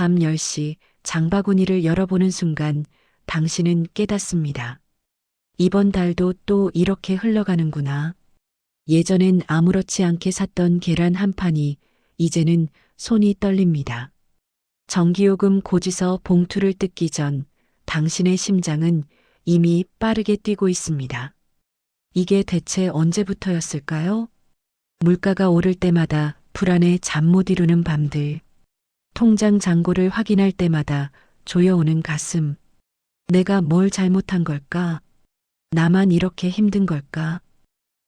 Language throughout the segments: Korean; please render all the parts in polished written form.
밤 10시 장바구니를 열어보는 순간 당신은 깨닫습니다. 이번 달도 또 이렇게 흘러가는구나. 예전엔 아무렇지 않게 샀던 계란 한 판이 이제는 손이 떨립니다. 전기요금 고지서 봉투를 뜯기 전 당신의 심장은 이미 빠르게 뛰고 있습니다. 이게 대체 언제부터였을까요? 물가가 오를 때마다 불안에 잠 못 이루는 밤들. 통장 잔고를 확인할 때마다 조여오는 가슴. 내가 뭘 잘못한 걸까? 나만 이렇게 힘든 걸까?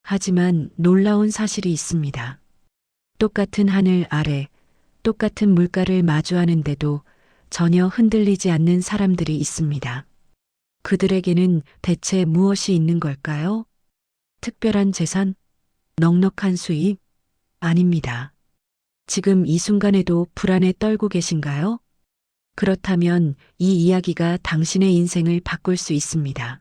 하지만 놀라운 사실이 있습니다. 똑같은 하늘 아래, 똑같은 물가를 마주하는데도 전혀 흔들리지 않는 사람들이 있습니다. 그들에게는 대체 무엇이 있는 걸까요? 특별한 재산? 넉넉한 수입? 아닙니다. 지금 이 순간에도 불안에 떨고 계신가요? 그렇다면 이 이야기가 당신의 인생을 바꿀 수 있습니다.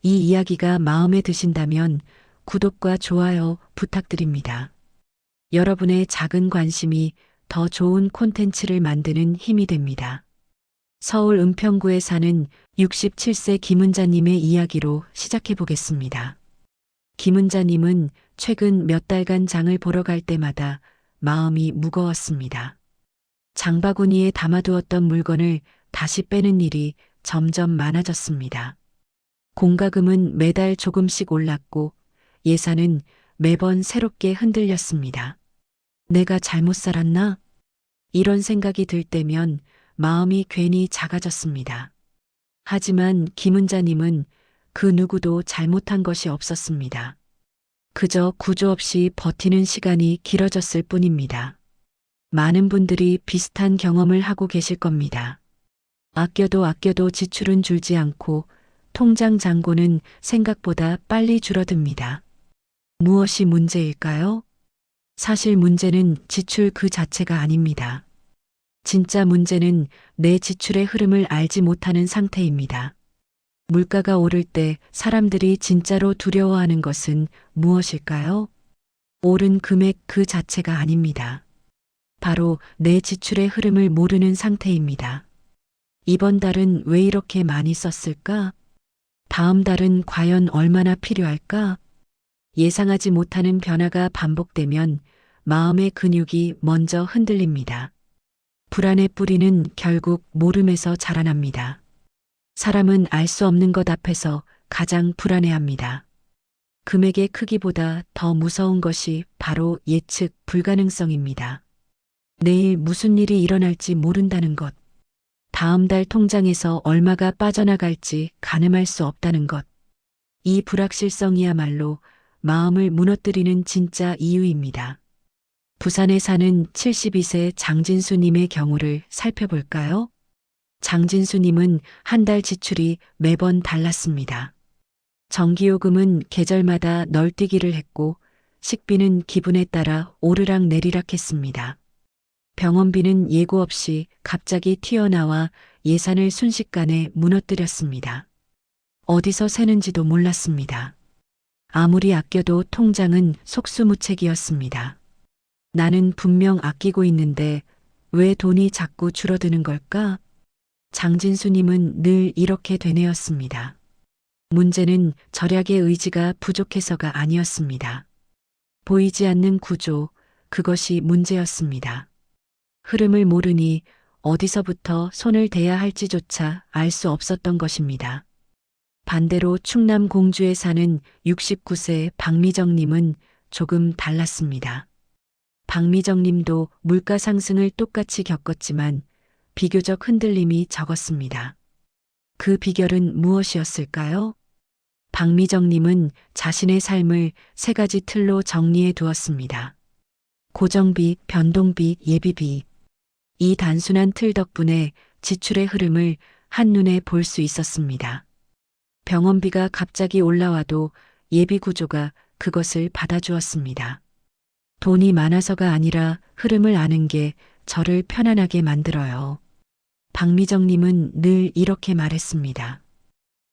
이 이야기가 마음에 드신다면 구독과 좋아요 부탁드립니다. 여러분의 작은 관심이 더 좋은 콘텐츠를 만드는 힘이 됩니다. 서울 은평구에 사는 67세 김은자님의 이야기로 시작해 보겠습니다. 김은자님은 최근 몇 달간 장을 보러 갈 때마다 마음이 무거웠습니다. 장바구니에 담아두었던 물건을 다시 빼는 일이 점점 많아졌습니다. 공과금은 매달 조금씩 올랐고 예산은 매번 새롭게 흔들렸습니다. 내가 잘못 살았나? 이런 생각이 들 때면 마음이 괜히 작아졌습니다. 하지만 김은자님은 그 누구도 잘못한 것이 없었습니다. 그저 구조 없이 버티는 시간이 길어졌을 뿐입니다. 많은 분들이 비슷한 경험을 하고 계실 겁니다. 아껴도 지출은 줄지 않고 통장 잔고는 생각보다 빨리 줄어듭니다. 무엇이 문제일까요? 사실 문제는 지출 그 자체가 아닙니다. 진짜 문제는 내 지출의 흐름을 알지 못하는 상태입니다. 물가가 오를 때 사람들이 진짜로 두려워하는 것은 무엇일까요? 오른 금액 그 자체가 아닙니다. 바로 내 지출의 흐름을 모르는 상태입니다. 이번 달은 왜 이렇게 많이 썼을까? 다음 달은 과연 얼마나 필요할까? 예상하지 못하는 변화가 반복되면 마음의 근육이 먼저 흔들립니다. 불안의 뿌리는 결국 모름에서 자라납니다. 사람은 알 수 없는 것 앞에서 가장 불안해합니다. 금액의 크기보다 더 무서운 것이 바로 예측 불가능성입니다. 내일 무슨 일이 일어날지 모른다는 것. 다음 달 통장에서 얼마가 빠져나갈지 가늠할 수 없다는 것. 이 불확실성이야말로 마음을 무너뜨리는 진짜 이유입니다. 부산에 사는 72세 장진수님의 경우를 살펴볼까요? 장진수님은 한 달 지출이 매번 달랐습니다. 전기요금은 계절마다 널뛰기를 했고 식비는 기분에 따라 오르락 내리락 했습니다. 병원비는 예고 없이 갑자기 튀어나와 예산을 순식간에 무너뜨렸습니다. 어디서 새는지도 몰랐습니다. 아무리 아껴도 통장은 속수무책이었습니다. 나는 분명 아끼고 있는데 왜 돈이 자꾸 줄어드는 걸까? 장진수님은 늘 이렇게 되뇌었습니다. 문제는 절약의 의지가 부족해서가 아니었습니다. 보이지 않는 구조, 그것이 문제였습니다. 흐름을 모르니 어디서부터 손을 대야 할지조차 알 수 없었던 것입니다. 반대로 충남 공주에 사는 69세 박미정님은 조금 달랐습니다. 박미정님도 물가 상승을 똑같이 겪었지만 비교적 흔들림이 적었습니다. 그 비결은 무엇이었을까요? 박미정님은 자신의 삶을 세 가지 틀로 정리해 두었습니다. 고정비, 변동비, 예비비. 이 단순한 틀 덕분에 지출의 흐름을 한눈에 볼 수 있었습니다. 병원비가 갑자기 올라와도 예비 구조가 그것을 받아주었습니다. 돈이 많아서가 아니라 흐름을 아는 게 저를 편안하게 만들어요. 박미정님은 늘 이렇게 말했습니다.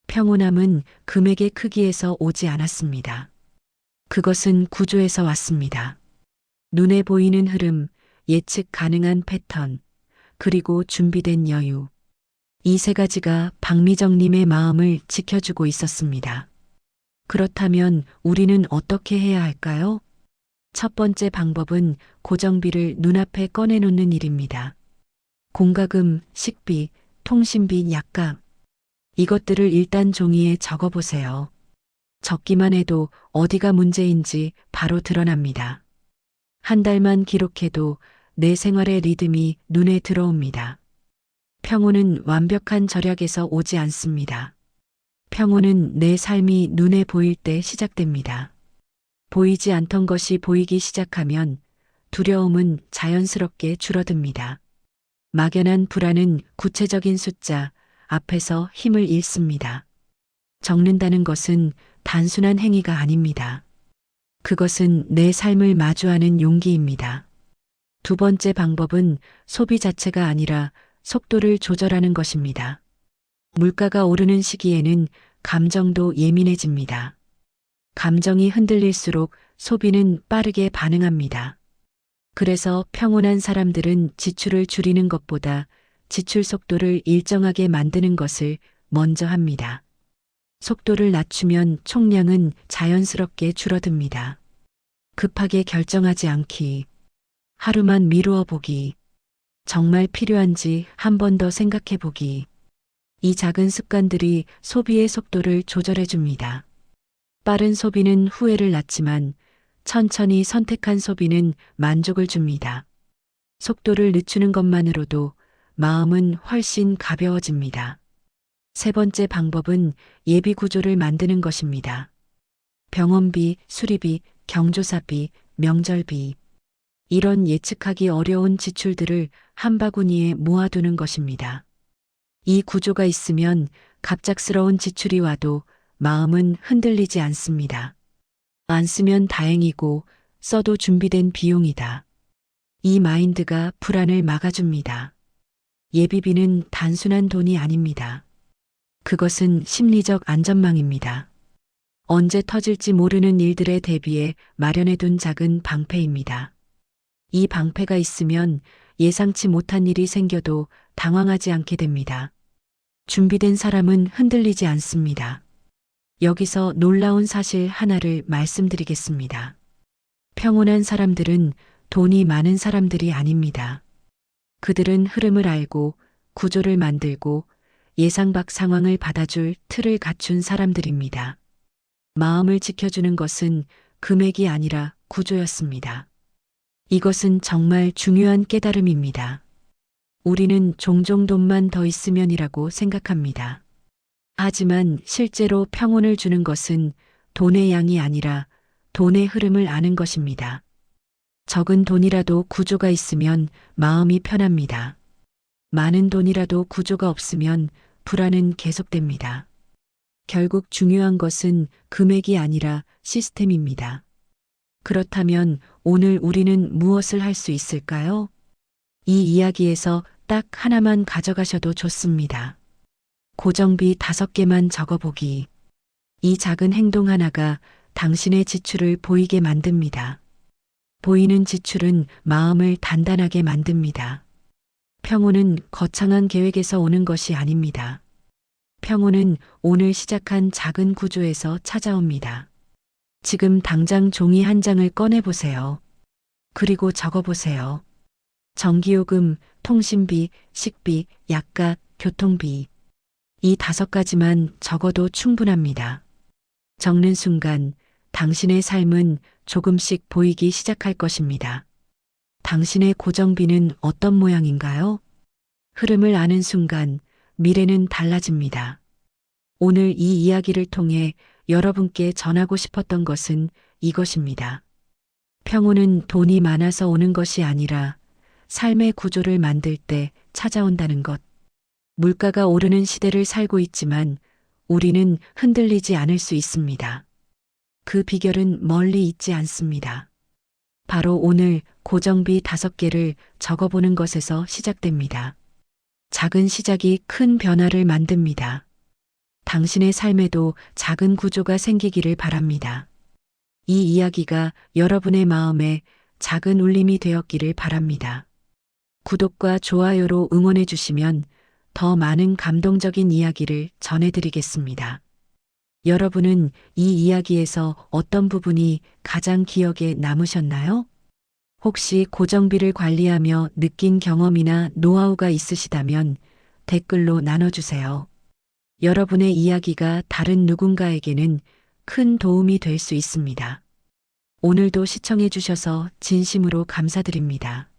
평온함은 금액의 크기에서 오지 않았습니다. 그것은 구조에서 왔습니다. 눈에 보이는 흐름, 예측 가능한 패턴, 그리고 준비된 여유. 이 세 가지가 박미정님의 마음을 지켜주고 있었습니다. 그렇다면 우리는 어떻게 해야 할까요? 첫 번째 방법은 고정비를 눈앞에 꺼내놓는 일입니다. 공과금, 식비, 통신비, 약값. 이것들을 일단 종이에 적어보세요. 적기만 해도 어디가 문제인지 바로 드러납니다. 한 달만 기록해도 내 생활의 리듬이 눈에 들어옵니다. 평온은 완벽한 절약에서 오지 않습니다. 평온은 내 삶이 눈에 보일 때 시작됩니다. 보이지 않던 것이 보이기 시작하면 두려움은 자연스럽게 줄어듭니다. 막연한 불안은 구체적인 숫자 앞에서 힘을 잃습니다. 적는다는 것은 단순한 행위가 아닙니다. 그것은 내 삶을 마주하는 용기입니다. 두 번째 방법은 소비 자체가 아니라 속도를 조절하는 것입니다. 물가가 오르는 시기에는 감정도 예민해집니다. 감정이 흔들릴수록 소비는 빠르게 반응합니다. 그래서 평온한 사람들은 지출을 줄이는 것보다 지출 속도를 일정하게 만드는 것을 먼저 합니다. 속도를 낮추면 총량은 자연스럽게 줄어듭니다. 급하게 결정하지 않기, 하루만 미루어 보기, 정말 필요한지 한 번 더 생각해 보기. 이 작은 습관들이 소비의 속도를 조절해 줍니다. 빠른 소비는 후회를 낳지만 천천히 선택한 소비는 만족을 줍니다. 속도를 늦추는 것만으로도 마음은 훨씬 가벼워집니다. 세 번째 방법은 예비 구조를 만드는 것입니다. 병원비, 수리비, 경조사비, 명절비. 이런 예측하기 어려운 지출들을 한 바구니에 모아두는 것입니다. 이 구조가 있으면 갑작스러운 지출이 와도 마음은 흔들리지 않습니다. 안 쓰면 다행이고 써도 준비된 비용이다. 이 마인드가 불안을 막아줍니다. 예비비는 단순한 돈이 아닙니다. 그것은 심리적 안전망입니다. 언제 터질지 모르는 일들에 대비해 마련해둔 작은 방패입니다. 이 방패가 있으면 예상치 못한 일이 생겨도 당황하지 않게 됩니다. 준비된 사람은 흔들리지 않습니다. 여기서 놀라운 사실 하나를 말씀드리겠습니다. 평온한 사람들은 돈이 많은 사람들이 아닙니다. 그들은 흐름을 알고 구조를 만들고 예상 밖 상황을 받아줄 틀을 갖춘 사람들입니다. 마음을 지켜주는 것은 금액이 아니라 구조였습니다. 이것은 정말 중요한 깨달음입니다. 우리는 종종 돈만 더 있으면이라고 생각합니다. 하지만 실제로 평온을 주는 것은 돈의 양이 아니라 돈의 흐름을 아는 것입니다. 적은 돈이라도 구조가 있으면 마음이 편합니다. 많은 돈이라도 구조가 없으면 불안은 계속됩니다. 결국 중요한 것은 금액이 아니라 시스템입니다. 그렇다면 오늘 우리는 무엇을 할 수 있을까요? 이 이야기에서 딱 하나만 가져가셔도 좋습니다. 고정비 5개만 적어보기. 이 작은 행동 하나가 당신의 지출을 보이게 만듭니다. 보이는 지출은 마음을 단단하게 만듭니다. 평온은 거창한 계획에서 오는 것이 아닙니다. 평온은 오늘 시작한 작은 구조에서 찾아옵니다. 지금 당장 종이 한 장을 꺼내보세요. 그리고 적어보세요. 전기요금, 통신비, 식비, 약값, 교통비. 이 5가지만 적어도 충분합니다. 적는 순간 당신의 삶은 조금씩 보이기 시작할 것입니다. 당신의 고정비는 어떤 모양인가요? 흐름을 아는 순간 미래는 달라집니다. 오늘 이 이야기를 통해 여러분께 전하고 싶었던 것은 이것입니다. 평온은 돈이 많아서 오는 것이 아니라 삶의 구조를 만들 때 찾아온다는 것. 물가가 오르는 시대를 살고 있지만 우리는 흔들리지 않을 수 있습니다. 그 비결은 멀리 있지 않습니다. 바로 오늘 고정비 5개를 적어보는 것에서 시작됩니다. 작은 시작이 큰 변화를 만듭니다. 당신의 삶에도 작은 구조가 생기기를 바랍니다. 이 이야기가 여러분의 마음에 작은 울림이 되었기를 바랍니다. 구독과 좋아요로 응원해 주시면 더 많은 감동적인 이야기를 전해드리겠습니다. 여러분은 이 이야기에서 어떤 부분이 가장 기억에 남으셨나요? 혹시 고정비를 관리하며 느낀 경험이나 노하우가 있으시다면 댓글로 나눠주세요. 여러분의 이야기가 다른 누군가에게는 큰 도움이 될 수 있습니다. 오늘도 시청해 주셔서 진심으로 감사드립니다.